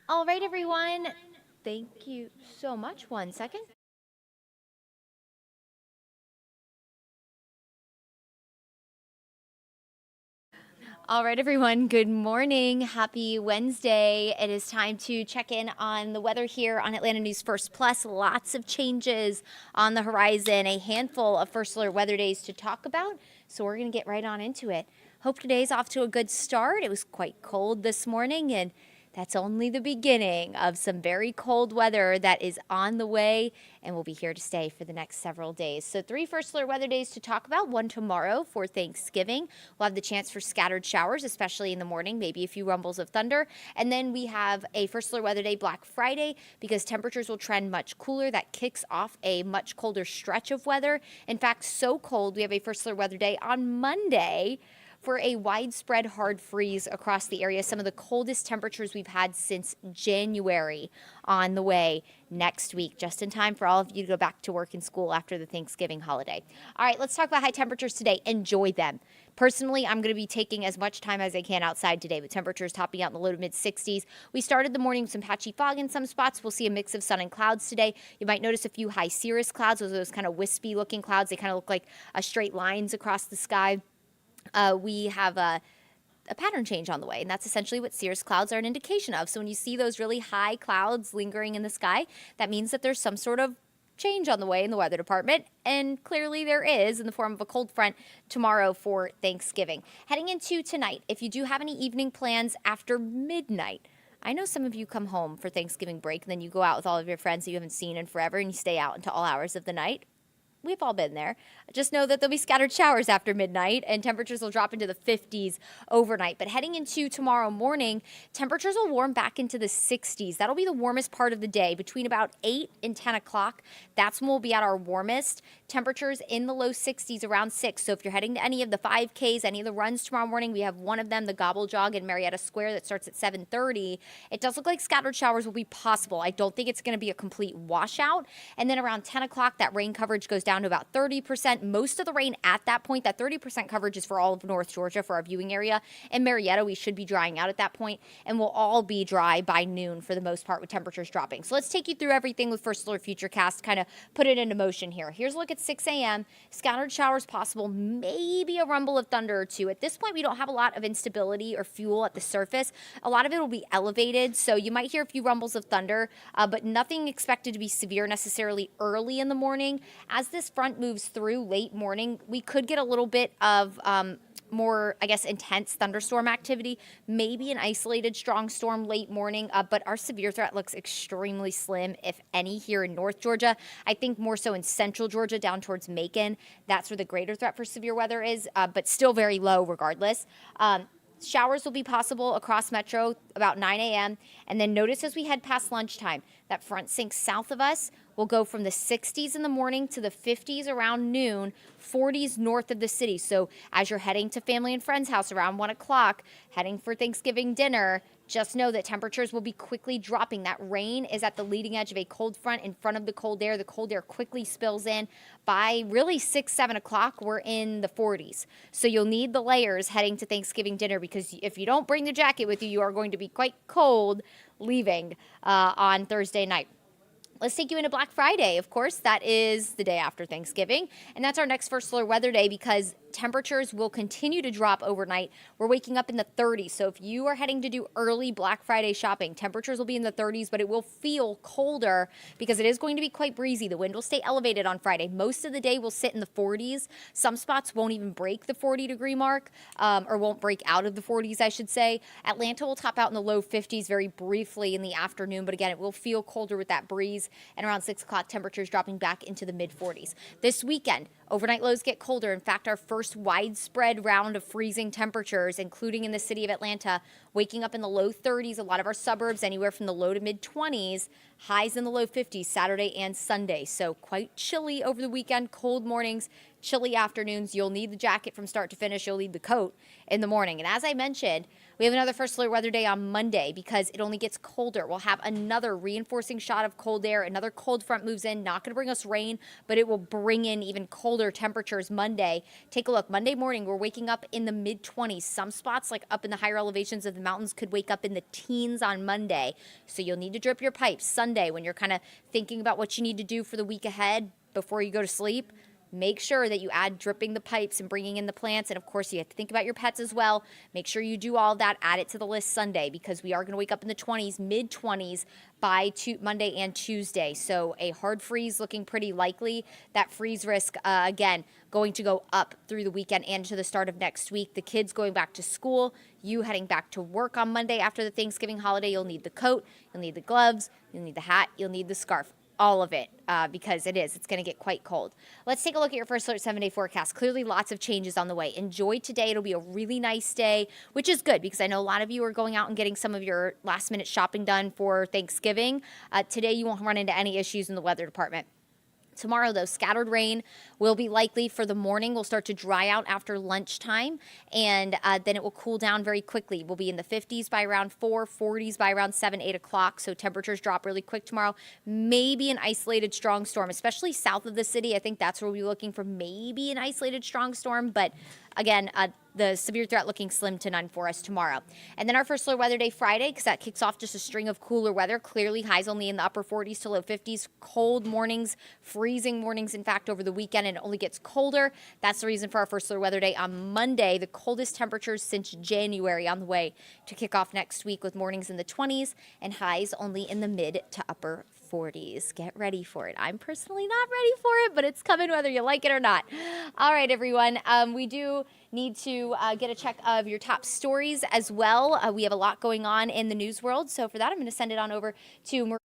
All right, everyone. Thank you so much. 1 second. All right, everyone. Good morning. Happy Wednesday. It is time to check in on the weather here on Atlanta News First Plus. Lots of changes on the horizon, a handful of first alert weather days to talk about. So we're going to get right on into it. Hope today's off to a good start. It was quite cold this morning, and that's only the beginning of some very cold weather that is on the way and will be here to stay for the next several days. So 3 first alert weather days to talk about, one tomorrow for Thanksgiving. We'll have the chance for scattered showers, especially in the morning, maybe a few rumbles of thunder. And then we have a first alert weather day, Black Friday, because temperatures will trend much cooler. That kicks off a much colder stretch of weather. In fact, so cold, we have a first alert weather day on Monday for a widespread hard freeze across the area. Some of the coldest temperatures we've had since January on the way next week, just in time for all of you to go back to work and school after the Thanksgiving holiday. All right, let's talk about high temperatures today. Enjoy them. Personally, I'm going to be taking as much time as I can outside today with temperatures topping out in the low to mid 60s. We started the morning with some patchy fog in some spots. We'll see a mix of sun and clouds today. You might notice a few high cirrus clouds, those kind of wispy looking clouds. They kind of look like straight lines across the sky. We have a pattern change on the way, and that's essentially what cirrus clouds are an indication of. So when you see those really high clouds lingering in the sky, that means that there's some sort of change on the way in the weather department, and clearly there is in the form of a cold front tomorrow for Thanksgiving. Heading into tonight, if you do have any evening plans after midnight, I know some of you come home for Thanksgiving break and then you go out with all of your friends that you haven't seen in forever and you stay out until all hours of the night. We've all been there. Just know that there'll be scattered showers after midnight and temperatures will drop into the 50s overnight. But heading into tomorrow morning, temperatures will warm back into the 60s. That'll be the warmest part of the day between about 8 and 10 o'clock. That's when we'll be at our warmest. Temperatures in the low 60s around 6. So if you're heading to any of the 5Ks, any of the runs tomorrow morning, we have one of them, the Gobble Jog in Marietta Square that starts at 7:30. It does look like scattered showers will be possible. I don't think it's going to be a complete washout. And then around 10 o'clock, that rain coverage goes down to about 30%. Most of the rain at that point, that 30% coverage is for all of North Georgia for our viewing area. In Marietta, we should be drying out at that point, and we'll all be dry by noon for the most part with temperatures dropping. So let's take you through everything with First Alert Futurecast, kind of put it into motion here. Here's a look at 6 a.m. Scattered showers possible, maybe a rumble of thunder or two. At this point, we don't have a lot of instability or fuel at the surface. A lot of it will be elevated, so you might hear a few rumbles of thunder, but nothing expected to be severe necessarily early in the morning. As this front moves through late morning, we could get a little bit of more, I guess, intense thunderstorm activity, maybe an isolated strong storm late morning, but our severe threat looks extremely slim, if any, here in North Georgia. I think more so in central Georgia down towards Macon. That's where the greater threat for severe weather is, but still very low regardless. Showers will be possible across Metro about 9 a.m. And then notice as we head past lunchtime, that front sinks south of us will go from the 60s in the morning to the 50s around noon, 40s north of the city. So as you're heading to family and friends' house around 1 o'clock, heading for Thanksgiving dinner, just know that temperatures will be quickly dropping. That rain is at the leading edge of a cold front in front of the cold air. The cold air quickly spills in. By really 6, 7 o'clock, we're in the 40s. So you'll need the layers heading to Thanksgiving dinner, because if you don't bring the jacket with you, you are going to be quite cold leaving on Thursday night. Let's take you into Black Friday. Of course, that is the day after Thanksgiving, and that's our next first alert weather day because temperatures will continue to drop overnight. We're waking up in the 30s, so if you are heading to do early Black Friday shopping, temperatures will be in the 30s, but it will feel colder because it is going to be quite breezy. The wind will stay elevated on Friday. Most of the day will sit in the 40s. Some spots won't even break the 40-degree mark, or won't break out of the 40s, I should say. Atlanta will top out in the low 50s very briefly in the afternoon, but again, it will feel colder with that breeze, and around 6 o'clock, temperatures dropping back into the mid-40s. This weekend, overnight lows get colder. In fact, our first widespread round of freezing temperatures, including in the city of Atlanta, waking up in the low 30s, a lot of our suburbs anywhere from the low to mid 20s. Highs in the low 50s Saturday and Sunday. So quite chilly over the weekend, cold mornings, chilly afternoons. You'll need the jacket from start to finish. You'll need the coat in the morning. And as I mentioned, we have another first alert weather day on Monday because it only gets colder. We'll have another reinforcing shot of cold air. Another cold front moves in, not going to bring us rain, but it will bring in even colder temperatures Monday. Take a look. Monday morning, we're waking up in the mid-20s. Some spots, like up in the higher elevations of the mountains, could wake up in the teens on Monday. So you'll need to drip your pipes. Sunday, when you're kind of thinking about what you need to do for the week ahead before you go to sleep, make sure that you add dripping the pipes and bringing in the plants. And of course, you have to think about your pets as well. Make sure you do all that. Add it to the list Sunday because we are going to wake up in the 20s, mid-20s by Monday and Tuesday. So a hard freeze looking pretty likely. That freeze risk, again, going to go up through the weekend and to the start of next week. The kids going back to school, you heading back to work on Monday after the Thanksgiving holiday. You'll need the coat, you'll need the gloves, you'll need the hat, you'll need the scarf. All of it, because it's going to get quite cold. Let's take a look at your first alert 7-day forecast. Clearly lots of changes on the way. Enjoy today. It'll be a really nice day, which is good because I know a lot of you are going out and getting some of your last minute shopping done for Thanksgiving. Today you won't run into any issues in the weather department. Tomorrow, though, scattered rain will be likely for the morning. We'll start to dry out after lunchtime, and then it will cool down very quickly. We'll be in the 50s by around 4, 40s by around 7, 8 o'clock, so temperatures drop really quick tomorrow. Maybe an isolated strong storm, especially south of the city. I think that's where we'll be looking for maybe an isolated strong storm, but again, the severe threat looking slim to none for us tomorrow. And then our first slow weather day Friday, because that kicks off just a string of cooler weather. Clearly highs only in the upper 40s to low 50s. Cold mornings, freezing mornings, in fact, over the weekend, and it only gets colder. That's the reason for our first slow weather day on Monday. The coldest temperatures since January on the way to kick off next week with mornings in the 20s and highs only in the mid to upper 40s. Get ready for it. I'm personally not ready for it, but it's coming whether you like it or not. All right, everyone. We do need to get a check of your top stories as well. We have a lot going on in the news world. So for that, I'm going to send it on over to Maria.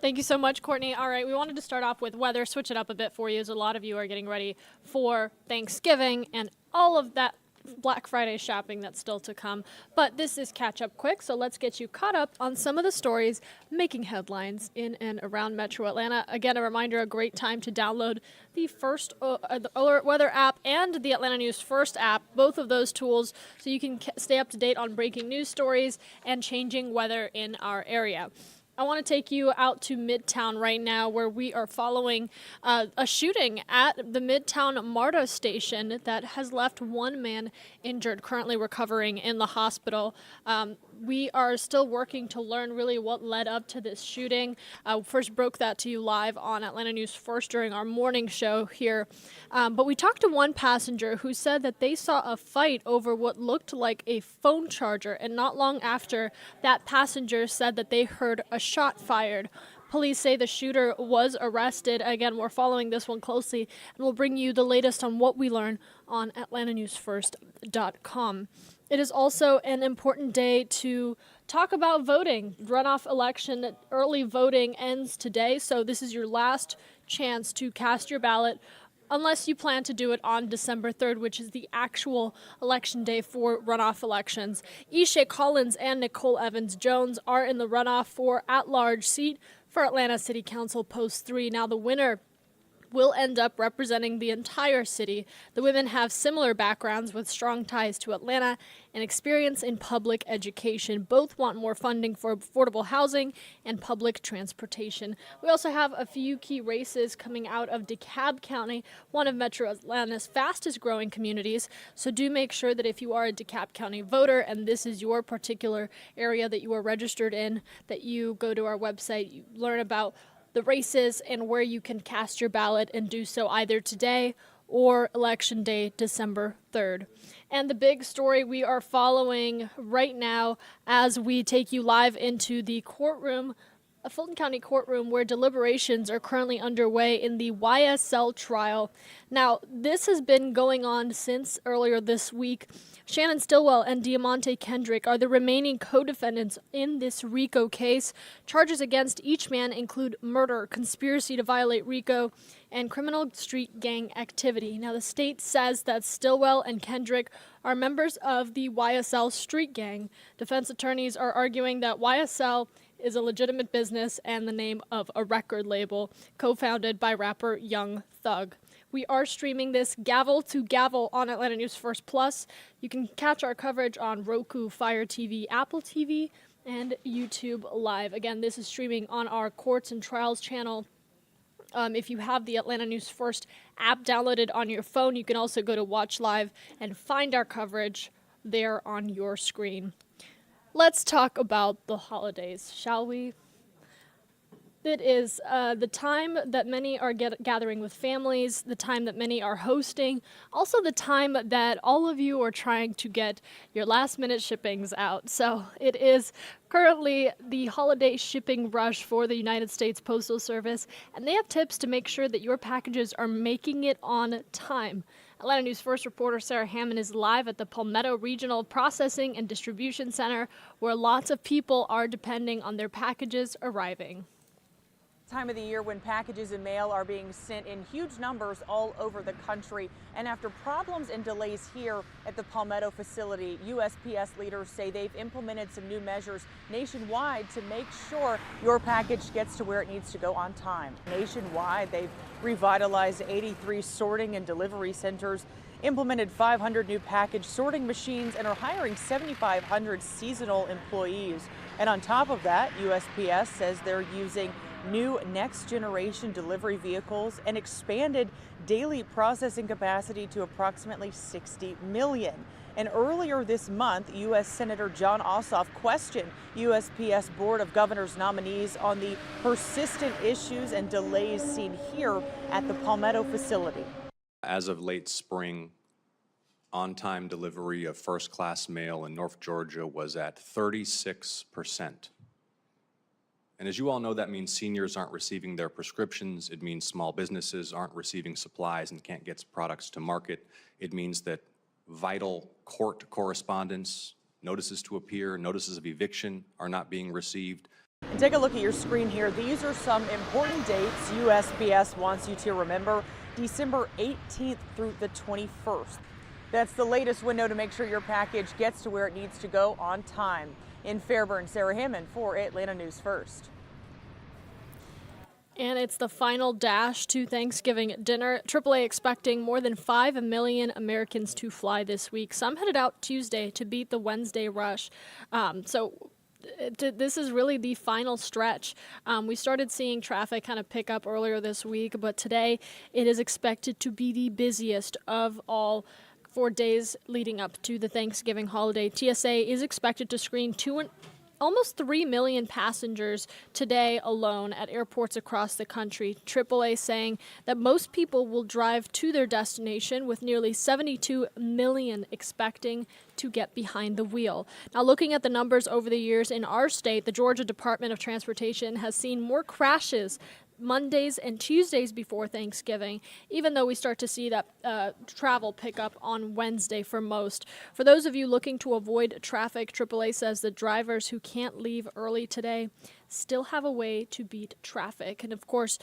Thank you so much, Courtney. All right, we wanted to start off with weather, switch it up a bit for you, as a lot of you are getting ready for Thanksgiving and all of that Black Friday shopping that's still to come. But this is Catch Up Quick, so let's get you caught up on some of the stories making headlines in and around Metro Atlanta. Again, a reminder, a great time to download the the Alert Weather app and the Atlanta News First app, both of those tools, so you can stay up to date on breaking news stories and changing weather in our area. I want to take you out to Midtown right now, where we are following a shooting at the Midtown MARTA station that has left one man injured, currently recovering in the hospital. We are still working to learn really what led up to this shooting. First broke that to you live on Atlanta News First during our morning show here. But we talked to one passenger who said that they saw a fight over what looked like a phone charger, and not long after, that passenger said that they heard a shot fired. Police say the shooter was arrested. Again, we're following this one closely, and we'll bring you the latest on what we learn on AtlantaNewsFirst.com. It is also an important day to talk about voting. Runoff election, early voting ends today, so this is your last chance to cast your ballot, unless you plan to do it on December 3rd, which is the actual election day for runoff elections. Ishe Collins and Nicole Evans-Jones are in the runoff for at-large seat for Atlanta City Council Post 3. Now, the winner will end up representing the entire city. The women have similar backgrounds with strong ties to Atlanta and experience in public education. Both want more funding for affordable housing and public transportation. We also have a few key races coming out of DeKalb County, one of Metro Atlanta's fastest growing communities. So do make sure that if you are a DeKalb County voter and this is your particular area that you are registered in, that you go to our website, you learn about the races and where you can cast your ballot, and do so either today or Election Day, December 3rd. And the big story we are following right now as we take you live into the courtroom a Fulton County courtroom where deliberations are currently underway in the YSL trial. Now, this has been going on since earlier this week. Shannon Stillwell and Diamante Kendrick are the remaining co-defendants in this RICO case. Charges against each man include murder, conspiracy to violate RICO, and criminal street gang activity. Now, the state says that Stillwell and Kendrick are members of the YSL street gang. Defense attorneys are arguing that YSL is a legitimate business and the name of a record label co-founded by rapper Young Thug. We are streaming this gavel to gavel on Atlanta News First Plus. You can catch our coverage on Roku, Fire TV, Apple TV, and YouTube Live. Again, this is streaming on our Courts and Trials channel. If you have the Atlanta News First app downloaded on your phone, you can also go to Watch Live and find our coverage there on your screen. Let's talk about the holidays, shall we? It is the time that many are gathering with families, the time that many are hosting, also the time that all of you are trying to get your last-minute shippings out. So it is currently the holiday shipping rush for the United States Postal Service, and they have tips to make sure that your packages are making it on time. Atlanta News First reporter Sarah Hammond is live at the Palmetto Regional Processing and Distribution Center, where lots of people are depending on their packages arriving. Time of the year when packages and mail are being sent in huge numbers all over the country. And after problems and delays here at the Palmetto facility, USPS leaders say they've implemented some new measures nationwide to make sure your package gets to where it needs to go on time. Nationwide, they've revitalized 83 sorting and delivery centers, implemented 500 new package sorting machines, and are hiring 7,500 seasonal employees. And on top of that, USPS says they're using new next-generation delivery vehicles and expanded daily processing capacity to approximately 60 million. And earlier this month, U.S. Senator John Ossoff questioned USPS Board of Governors nominees on the persistent issues and delays seen here at the Palmetto facility. As of late spring, on-time delivery of first-class mail in North Georgia was at 36%. And as you all know, that means seniors aren't receiving their prescriptions. It means small businesses aren't receiving supplies and can't get products to market. It means that vital court correspondence, notices to appear, notices of eviction are not being received. And take a look at your screen here. These are some important dates USPS wants you to remember. December 18th through the 21st. That's the latest window to make sure your package gets to where it needs to go on time. In Fairburn, Sarah Hammond for Atlanta News First. And it's the final dash to Thanksgiving dinner. AAA expecting more than 5 million Americans to fly this week. Some headed out Tuesday to beat the Wednesday rush. This is really the final stretch. We started seeing traffic kind of pick up earlier this week, but today it is expected to be the busiest of all 4 days leading up to the Thanksgiving holiday. TSA is expected to screen almost 3 million passengers today alone at airports across the country. AAA saying that most people will drive to their destination, with nearly 72 million expecting to get behind the wheel. Now, looking at the numbers over the years in our state, the Georgia Department of Transportation has seen more crashes Mondays and Tuesdays before Thanksgiving, even though we start to see that travel pick up on Wednesday for most. For those of you looking to avoid traffic, AAA says that drivers who can't leave early today still have a way to beat traffic. And of course,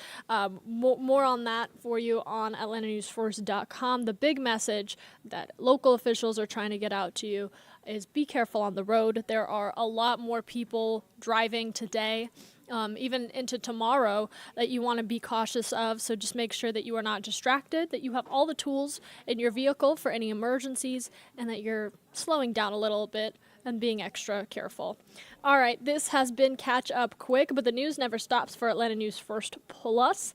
more on that for you on AtlantaNewsFirst.com. The big message that local officials are trying to get out to you is be careful on the road. There are a lot more people driving today, even into tomorrow, that you want to be cautious of. So just make sure that you are not distracted, that you have all the tools in your vehicle for any emergencies, and that you're slowing down a little bit and being extra careful. All right, this has been Catch Up Quick, but the news never stops for Atlanta News First Plus.